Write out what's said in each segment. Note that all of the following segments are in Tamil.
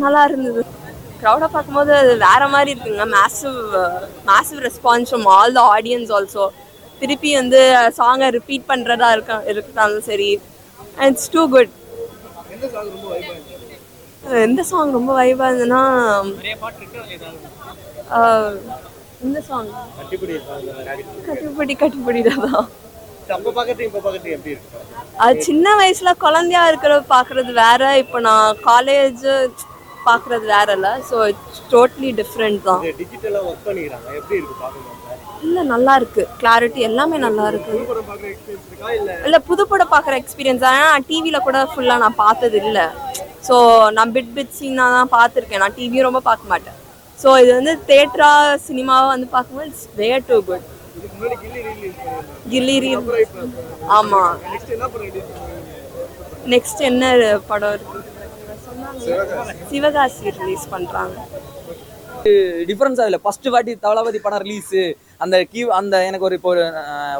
நல்லா இருந்தது. க்ரௌடை பார்க்கும்போது அது வேற மாதிரி இருக்குங்க. Massive response from all the audience also. திருப்பி வந்து சாங்கை ரிப்பீட் பண்ணுறதா இருந்தாலும் சரி, இட்ஸ் டூ குட். எந்த சாங் ரொம்ப வைபாக இருந்ததுன்னா, இந்த சாங் கட்டிப்பிடி தான். அது சின்ன வயசுல குழந்தையா இருக்கிற பாக்குறது வேற, இப்போ நான் காலேஜ் பாக்குறது வேற இல்ல. ஸோ இட்ஸ் டோட்டலி டிஃப்ரெண்ட் தான். இல்ல நல்லா இருக்கு, கிளாரிட்டி எல்லாமே நல்லா இருக்கு. இல்ல புது படம் பாக்குற எக்ஸ்பீரியன்ஸ். ஆனால் டிவியில கூட ஃபுல்லா நான் பார்த்தது இல்லை. ஸோ நான் பிட் சீனா தான் பார்த்துருக்கேன். நான் டிவியும் ரொம்ப பார்க்க மாட்டேன். ஸோ இது வந்து தேட்டரா சினிமாவா வந்து பார்க்கும்போது இட்ஸ் வே டூ குட். கில்லி ஆமா. நெக்ஸ்ட் என்ன படம் இருக்கு? சிவகாசி ரிலீஸ் பண்றாங்க. டிஃபரன்ஸ் அதில் ஃபர்ஸ்ட் வாட்டி தளபதி படம் ரிலீஸு அந்த எனக்கு ஒரு இப்போ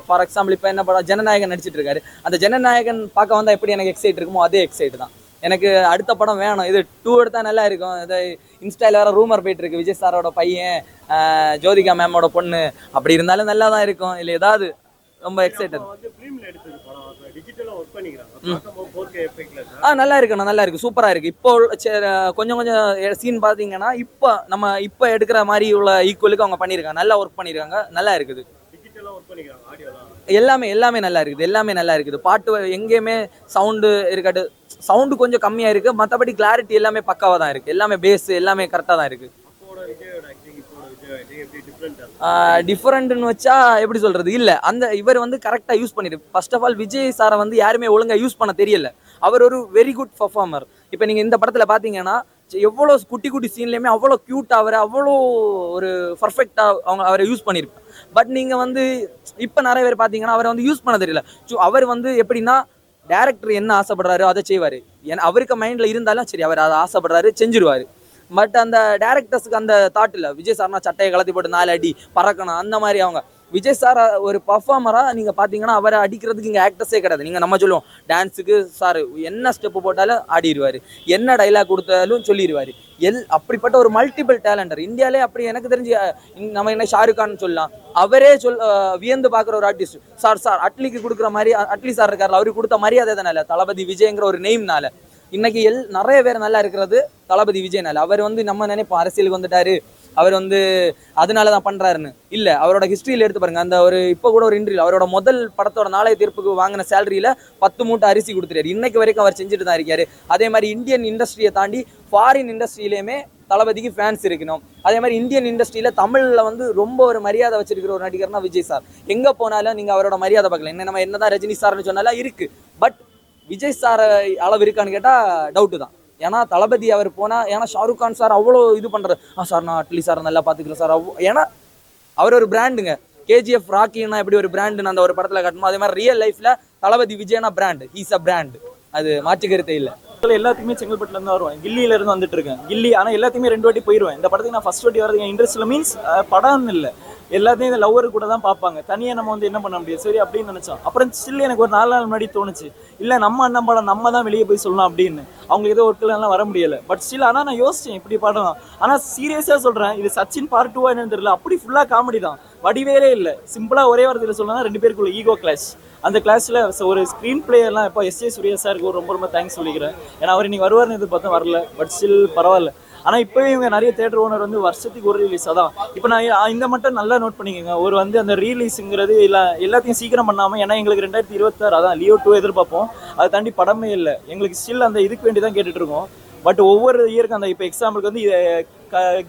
ஃபார் எக்ஸாம்பிள் இப்போ என்ன படம் ஜனநாயகன் நடிச்சிட்டு இருக்காரு. அந்த ஜனநாயகன் பார்க்க வந்தால் எப்படி எனக்கு எக்ஸைட் இருக்குமோ அதே எக்ஸைட் தான். எனக்கு அடுத்த படம் வேணும், இது 2 எடுத்தால் நல்லா இருக்கும். இது இன்ஸ்டாவில் வேறு ரூமர் போயிட்டு இருக்கு, விஜய் சாரோட பையன் ஜோதிகா மேமோட பொண்ணு, அப்படி இருந்தாலும் நல்லா தான் இருக்கும். இல்லை ஏதாவது ரொம்ப எக்ஸைட்டட். நல்லா இருக்கு, சூப்பராக இருக்கு. இப்போ கொஞ்சம் சீன் பார்த்தீங்கன்னா இப்போ எடுக்கிற மாதிரி உள்ள ஈக்குவலுக்கு அவங்க பண்ணியிருக்காங்க. நல்லா ஒர்க் பண்ணியிருக்காங்க, நல்லா இருக்குது. எல்லாமே நல்லா இருக்குது. பாட்டு எங்கேயுமே சவுண்டு இருக்காது, சவுண்டு கொஞ்சம் கம்மியாக இருக்குது. மற்றபடி கிளாரிட்டி எல்லாமே பக்காவாக தான் இருக்குது. எல்லாமே பேஸ் எல்லாமே கரெக்டாக தான் இருக்குது. டிஃபரெண்ட்னு வச்சா எப்படி சொல்கிறது, இல்லை அந்த இவர் வந்து கரெக்டாக யூஸ் பண்ணிருக்கு. ஃபர்ஸ்ட் ஆஃப் ஆல் விஜய் சாரை வந்து யாருமே ஒழுங்காக யூஸ் பண்ண தெரியல. அவர் ஒரு வெரி குட் பர்ஃபார்மர். இப்போ நீங்கள் இந்த படத்தில் பார்த்தீங்கன்னா எவ்வளோ குட்டி சீன்லேயுமே அவ்வளோ க்யூட்டாக அவரை அவ்வளோ ஒரு பர்ஃபெக்டாக அவரை யூஸ் பண்ணியிருப்பேன். பட் நீங்கள் வந்து இப்போ நிறைய பேர் பார்த்தீங்கன்னா அவரை வந்து யூஸ் பண்ண தெரியல. அவர் வந்து எப்படின்னா டேரக்டர் என்ன ஆசைப்படுறாரு அதை செய்வார். ஏன்னா அவருக்கு மைண்டில் இருந்தாலும் சரி, அவர் அதை ஆசைப்படுறாரு செஞ்சிருவார். பட் அந்த டேரக்டர்ஸுக்கு அந்த தாட் இல்லை. விஜய் சார்னா சட்டையை கலத்தி போட்டு 4 அடி பறக்கணும் அந்த மாதிரி. அவங்க விஜய் சார் ஒரு பர்ஃபார்மராக நீங்கள் பார்த்தீங்கன்னா அவரை அடிக்கிறதுக்கு இங்கே ஆக்டர்ஸே கிடையாது. நீங்கள் நம்ம சொல்லுவோம் டான்ஸுக்கு சார் என்ன ஸ்டெப்பு போட்டாலும் ஆடிடுவார், என்ன டைலாக் கொடுத்தாலும் சொல்லிடுவார். அப்படிப்பட்ட ஒரு மல்டிபிள் டேலண்டர் இந்தியாவிலே. அப்படி எனக்கு தெரிஞ்சு நம்ம என்ன ஷாருக் கான் சொல்லலாம், அவரே வியந்து பார்க்குற ஒரு ஆர்டிஸ்ட். சார் அட்லிக்கு கொடுக்குற மாதிரி, அட்லி சார் இருக்கார்ல, அவருக்கு கொடுத்த மரியாதை தானே தளபதி விஜய்ங்கிற ஒரு நெய்ம்னால. இன்னைக்கு நிறைய பேர் நல்லா இருக்கிறது தளபதி விஜய்னால. அவர் வந்து நம்ம நினைப்போம் அரசியலுக்கு வந்துட்டாரு, அவர் வந்து அதனால தான் பண்ணுறாருன்னு. இல்லை, அவரோட ஹிஸ்ட்ரியில் எடுத்து பாருங்க. அந்த ஒரு இப்போ கூட ஒரு இன்டர்வியூ அவரோட முதல் படத்தோட நாளைய தீர்ப்புக்கு வாங்கின சேலரியில் 10 மூட்டை அரிசி கொடுத்துட்டாரு. இன்னைக்கு வரைக்கும் அவர் செஞ்சுட்டு தான் இருக்காரு. அதே மாதிரி இந்தியன் இண்டஸ்ட்ரியை தாண்டி ஃபாரின் இண்டஸ்ட்ரியிலையுமே தளபதிக்கு ஃபேன்ஸ் இருக்கணும். அதே மாதிரி இந்தியன் இண்டஸ்ட்ரியில் தமிழில் வந்து ரொம்ப ஒரு மரியாதை வச்சிருக்கிற ஒரு நடிகர்னா விஜய் சார். எங்கே போனாலும் நீங்கள் அவரோட மரியாதை பார்க்கலாம். என்ன நம்ம என்னதான் ரஜினி சார்னு சொன்னாலும் இருக்குது, பட் விஜய் சார் அளவு இருக்கான்னு கேட்டால் டவுட்டு தான். ஏன்னா தளபதி அவர் போனால், ஏன்னா ஷாருக் கான் சார் அவ்வளோ இது பண்ணுறாரு. சார் நான் அட்லி சார் நல்லா பார்த்துக்கிறேன் சார். ஏன்னா அவர் ஒரு பிராண்டுங்க. கேஜிஎஃப் ராக்கின்னா எப்படி ஒரு பிராண்டுன்னு அந்த ஒரு படத்தில் காட்டணும், அதே மாதிரி ரியல் லைஃப்பில் தளபதி விஜய்னா பிராண்ட், ஹீஸ் அ பிராண்ட். அது மாற்றுக்கருத்தே இல்லை. எல்லாத்துக்குமே செங்கல்பட்டுல இருந்து வருவேன், கில்லியில இருந்து வந்துட்டு இருக்கேன். கில்லி ஆனால் எல்லாத்தையுமே 2 வாட்டி போயிடுவேன். இந்த படத்துக்கு நான் ஃபர்ஸ்ட் வாட்டி வரது என் இன்ட்ரெஸ்ட்ல மீன்ஸ் படம்னு இல்லை, எல்லாத்தையும் இந்த லவ்வர் கூட தான் பார்ப்பாங்க. தனியாக நம்ம வந்து என்ன பண்ண முடியாது, சரி அப்படின்னு நினச்சோம். அப்புறம் ஸ்டில் எனக்கு ஒரு 4 நாள் முன்னாடி தோணுச்சு, இல்லை நம்ம அண்ணன் படம் நம்ம தான் வெளியே போய் சொல்லலாம் அப்படின்னு. அவங்க ஏதோ ஒர்க்கெல்லாம் வர முடியலை. பட் ஸ்டில் ஆனால் நான் யோசிச்சேன் இப்படி படம். ஆனால் சீரியஸாக சொல்கிறேன், இது சச்சின் பார்ட் 2 என்னன்னு தெரியல, அப்படி ஃபுல்லாக காமெடி தான், வடிவேலே இல்லை. சிம்பிளாக ஒரே வாரத்தில் சொல்லலாம், 2 பேருக்குள்ள ஈகோ கிளாஷ். அந்த கிளாஸில் ஒரு ஸ்க்ரீன் பிளேயர்லாம் இப்போ எஸ்.ஏ. சூர்யா சாருக்கு ரொம்ப ரொம்ப தேங்க்ஸ் சொல்லிக்கிறேன். ஏன்னா அவர் இன்னைக்கு வருவார்னு எதிர்பார்த்தா வரல, பட் ஸ்டில் பரவாயில்ல. ஆனால் இப்போவே இவங்க நிறைய தேட்டர் ஓனர் வந்து வருஷத்துக்கு ஒரு ரிலீஸ். அதான் இப்போ நான் இந்த மட்டும் நல்லா நோட் பண்ணிக்கோங்க. ஒரு வந்து அந்த ரீலீஸுங்கிறது இல்லை, எல்லாத்தையும் சீக்கிரம் பண்ணாமல். ஏன்னா எங்களுக்கு 2026 அதான் லியோ 2 எதிர்பார்ப்போம், அதை தாண்டி படமே இல்லை. எங்களுக்கு ஸ்டில் அந்த இதுக்கு வேண்டி தான் கேட்டுட்ருக்கோம். பட் ஒவ்வொரு இயருக்கு அந்த இப்போ எக்ஸாம்பிளுக்கு வந்து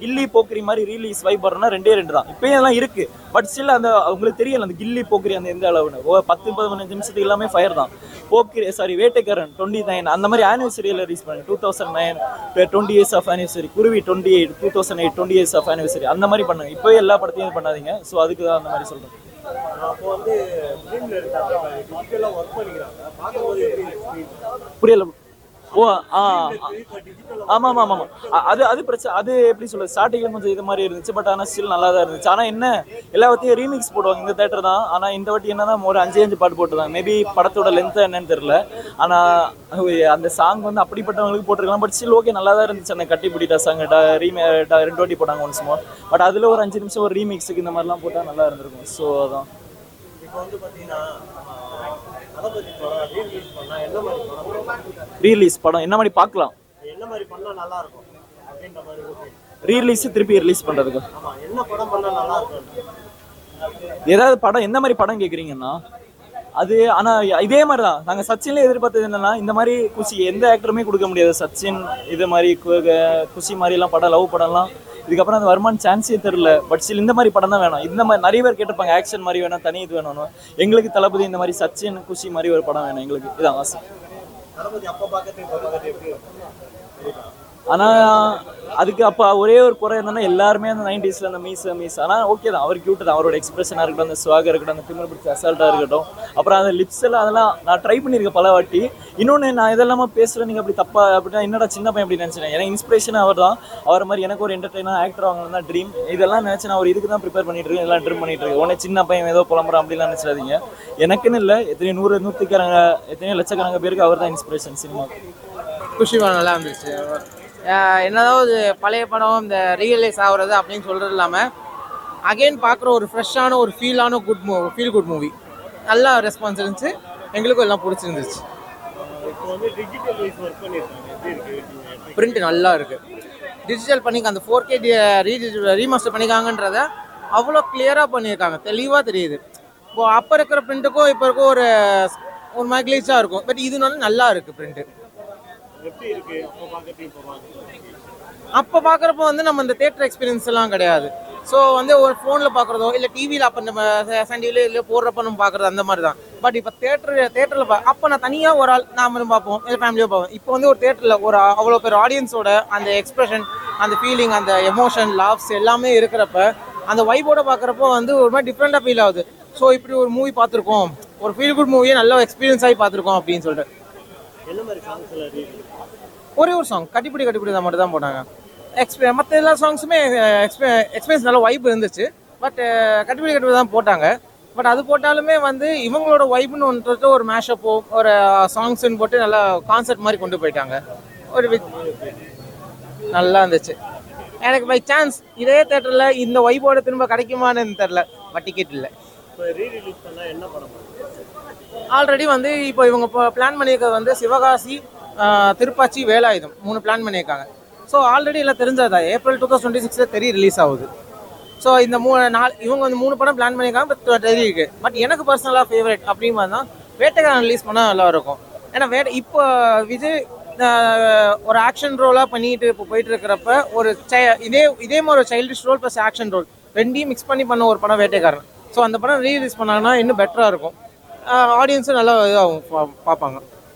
கில்லி போக்கிரி மாதிரி ரீலீஸ் வைப் வரணும்னா 2 தான். இப்போயும் அதெல்லாம் இருக்குது, பட் ஸ்டில் அந்த உங்களுக்கு தெரியல அந்த கில்லி போக்கிரி அந்த எந்த அளவுன்னு. 10-15 நிமிஷத்துக்கு எல்லாமே ஃபயர் தான். போக்கிரி வேட்டைக்காரன் 29 அந்த மாதிரி ஆனிவர்சரியில் ரிலீஸ் பண்ணி 2009 20 years ஆஃப் ஆனிவர்சரி, குருவி 28 2008 20 years ஆஃப் ஆனிவர்சரி அந்த மாதிரி பண்ணுங்க. இப்போ எல்லா படத்தையும் பண்ணாதீங்க. ஸோ அதுக்கு தான் அந்த மாதிரி சொல்கிறேன். புரியல. ஓ ஆ ஆமாம் ஆமாம் ஆமாம் அது அது பிரச்சனை. அது எப்படி சொல்றது, ஸ்டார்டிங்கில் கொஞ்சம் இது மாதிரி இருந்துச்சு. பட் ஆனால் ஸ்டில் நல்லா தான் இருந்துச்சு. ஆனால் என்ன எல்லாத்தையும் ரீமிக்ஸ் போடுவாங்க இந்த தேட்டர் தான். ஆனால் இந்த வாட்டி என்னன்னா ஒரு 5 பாட்டு போட்டுருந்தாங்க. மேபி படத்தோட லென்த் என்னன்னு தெரியல. ஆனால் அந்த சாங் வந்து அப்படிப்பட்டவங்களுக்கு போட்டிருக்கலாம். பட் ஸ்டில் ஓகே, நல்லா தான் இருந்துச்சு. அந்த கட்டி பிடிட்டா சாங் 2 வாட்டி போட்டாங்க ஒன்ஸ் மோர். பட் அதில் ஒரு 5 நிமிஷம் ஒரு ரீமிக்ஸுக்கு இந்த மாதிரிலாம் போட்டால் நல்லா இருந்திருக்கும். ஸோ அதான் இப்போ வந்து பார்த்தீங்கன்னா தளபதி படம் ரீலீஸ் பண்ணால் என்ன மாதிரி படம், ரீலீஸ் படம் என்ன மாதிரி பார்க்கலாம், என்ன மாதிரி பண்ணால் நல்லா இருக்கும் அப்படின்ற மாதிரி ஓகே. ரீலீஸ் திருப்பி ரிலீஸ் பண்ணுறதுக்கு ஆமாம், என்ன படம் பண்ணால் நல்லா இருக்கும்? ஏதாவது படம் எந்த மாதிரி படம் கேட்குறீங்கன்னா அது. ஆனால் இதே மாதிரி தான் நாங்கள் சச்சின்ல எதிர்பார்த்தது என்னன்னா, இந்த மாதிரி குஷி எந்த ஆக்டருமே கொடுக்க முடியாது. சச்சின் இது மாதிரி குஷி மாதிரிலாம் படம், லவ் படம்லாம் இதுக்கப்புறம் அந்த வருமானம் சான்ஸே தெரில. பட் ஸ்டில் இந்த மாதிரி படம் தான் வேணும். இந்த மாதிரி நிறைய பேர் கேட்டிருப்பாங்க, ஆக்ஷன் மாதிரி வேணும், தனி இது வேணும்னு. எங்களுக்கு தளபதி இந்த மாதிரி சச்சின் குஷி மாதிரி ஒரு படம் வேணும். எங்களுக்கு இதான் ஆசை. தளபதி அப்போ பார்க்கறது இப்போ பார்க்கறது எப்படி இருக்கும்? ஆனால் அதுக்கு அப்போ ஒரே ஒரு குறை என்னன்னா, எல்லாருமே அந்த 90s அந்த மீஸ் ஆனால் ஓகே தான், அவர் கியூட்டு தான். அவரோட எக்ஸ்பிரஷனாக இருக்கட்டும், அந்த ஸ்வாகாக இருக்கட்டும், அந்த திமிர் பிடிச்ச அசால்ட்டாக இருக்கட்டும், அப்புறம் அந்த லிப்ஸ் எல்லாம் அதெல்லாம் நான் ட்ரை பண்ணியிருக்கேன் பல வாட்டி. இன்னொன்று நான் இதெல்லாமா பேசுகிறேன், நீங்கள் அப்படி தப்பா அப்படின்னா என்னடா சின்ன பையன் அப்படி நினச்சினேன். ஏன்னா இன்ஸ்பிரேஷன் அவர் தான். அவர் மாதிரி எனக்கு ஒரு என்டர்டைனர் ஆக்டர் ஆகணும் தான் ட்ரீம். இதெல்லாம் நினச்சி நான் ஒரு இதுக்கு தான் ப்ரிப்பேர் பண்ணிட்டு இருக்கேன், எல்லாம் ட்ரீம் பண்ணிட்டு இருக்கேன். உடனே சின்ன பையன் ஏதோ புலம்புறான் அப்படிலாம் நினச்சிடாதீங்க. எனக்குன்னு இல்லை, எத்தனையோ 100 எத்தனையோ லட்சக்கணக்கான பேருக்கு அவர் தான் இன்ஸ்பிரேஷன் சினிமா. குஷி படம் நல்லா இருந்துச்சு. என்னதாவது பழைய படம் இந்த ரீயலைஸ் ஆகுறது அப்படின்னு சொல்கிறது இல்லாமல் அகெயின் பார்க்குற ஒரு ஃப்ரெஷ்ஷான ஒரு ஃபீல் குட் மூவி. நல்லா ரெஸ்பான்ஸ் இருந்துச்சு, எங்களுக்கும் எல்லாம் பிடிச்சிருந்துச்சு. இப்போ வந்து டிஜிட்டல் வைஸ் ஒர்க் பண்ணியிருக்காங்க, எப்படி இருக்குது? பிரிண்ட் நல்லா இருக்குது. டிஜிட்டல் பண்ணிக்க அந்த 4K ரீமாஸ்டர் பண்ணிக்காங்கன்றத அவ்வளோ கிளியராக பண்ணியிருக்காங்க, தெளிவாக தெரியுது. இப்போ அப்போ இருக்கிற பிரிண்ட்டுக்கும் இப்போ இருக்கும் ஒரு மாதிரி கிளீச்சாக இருக்கும். பட் இது நல்லா இருக்குது பிரிண்ட்டு. எப்படி இருக்கு அப்போ பார்க்கறது இப்போ பார்க்கறது? அப்போ பார்க்குறப்போ வந்து நம்ம இந்த தேட்டர் எக்ஸ்பீரியன்ஸ் எல்லாம் கிடையாது. ஸோ வந்து ஒரு ஃபோனில் பார்க்குறதோ இல்லை டிவியில் அப்போ நம்ம சன் டிவியில் இல்லை போடுறப்ப நம்ம பார்க்குறது அந்த மாதிரி தான். பட் இப்போ தேட்டரில் அப்போ நான் தனியாக ஒரு ஆள் நாமளும் பார்ப்போம், இல்லை ஃபேமிலியாக பார்ப்போம். இப்போ வந்து ஒரு தேட்டரில் ஒரு அவ்வளோ பேர் ஆடியன்ஸோட அந்த எக்ஸ்பிரஷன், அந்த ஃபீலிங், அந்த எமோஷன், லாவ்ஸ் எல்லாமே இருக்கிறப்ப அந்த வைபோட பார்க்குறப்போ வந்து ஒரு மாதிரி டிஃப்ரெண்ட்டாக ஃபீல் ஆகுது. ஸோ இப்படி ஒரு மூவி பார்த்துருக்கோம், ஒரு ஃபீல் குட் மூவியை நல்லா எக்ஸ்பீரியன்ஸ் ஆகி பார்த்துருக்கோம் அப்படின்னு சொல்லிட்டு. என்ன மாதிரி சாங்ஸ் எல்லாம் ரீல்? ஒரே ஒரு சாங் கட்டிப்பிடி தான் மட்டும் தான் போட்டாங்க. மற்ற எல்லா சாங்ஸுமே எக்ஸ்பீரியன்ஸ் நல்ல வைப் இருந்துச்சு. பட் கட்டிப்பிடி தான் போட்டாங்க. பட் அது போட்டாலுமே வந்து இவங்களோட வைப்னு ஒன்று ஒரு மேஷப்போ ஒரு சாங்ஸ்ன்னு போட்டு நல்லா கான்சர்ட் மாதிரி கொண்டு போயிட்டாங்க. நல்லா இருந்துச்சு. எனக்கு பை சான்ஸ் இதே தேட்டரில் இந்த வைப்போட திரும்ப கிடைக்குமான்னு தெரில, பட் டிக்கெட் இல்லை. இப்போ ரீரிலீஸ் பண்ணால் என்ன படம்? ஆல்ரெடி வந்து இப்போ இவங்க பிளான் பண்ணியிருக்கிறது வந்து சிவகாசி, திருப்பாச்சி, வேலாயுதம் 3 பிளான் பண்ணியிருக்காங்க. ஸோ ஆல்ரெடி எல்லாம் தெரிஞ்சதா April 2026 ரிலீஸ் ஆகுது. ஸோ இந்த 3 நாள் இவங்க வந்து 3 படம் பிளான் பண்ணியிருக்காங்க. பட் தெரியுது. பட் எனக்கு பர்சனலாக ஃபேவரட் அப்படிங்கிறது தான் வேட்டைக்காரன் ரிலீஸ் பண்ணால் நல்லா இருக்கும். ஏன்னா இப்போ விஜய் ஒரு ஆக்ஷன் ரோலாக பண்ணிட்டு இப்போ போயிட்டு இருக்கிறப்ப ஒரு இதே மாதிரி ஒரு childish role plus action role ரெண்டையும் மிக்ஸ் பண்ணி பண்ண ஒரு படம் வேட்டைக்காரன். ஸோ அந்த படம் ரீலீஸ் பண்ணாங்கன்னா இன்னும் பெட்டராக இருக்கும். ஆடியன்ஸும் நல்லா இதாகும், பார்ப்பாங்க.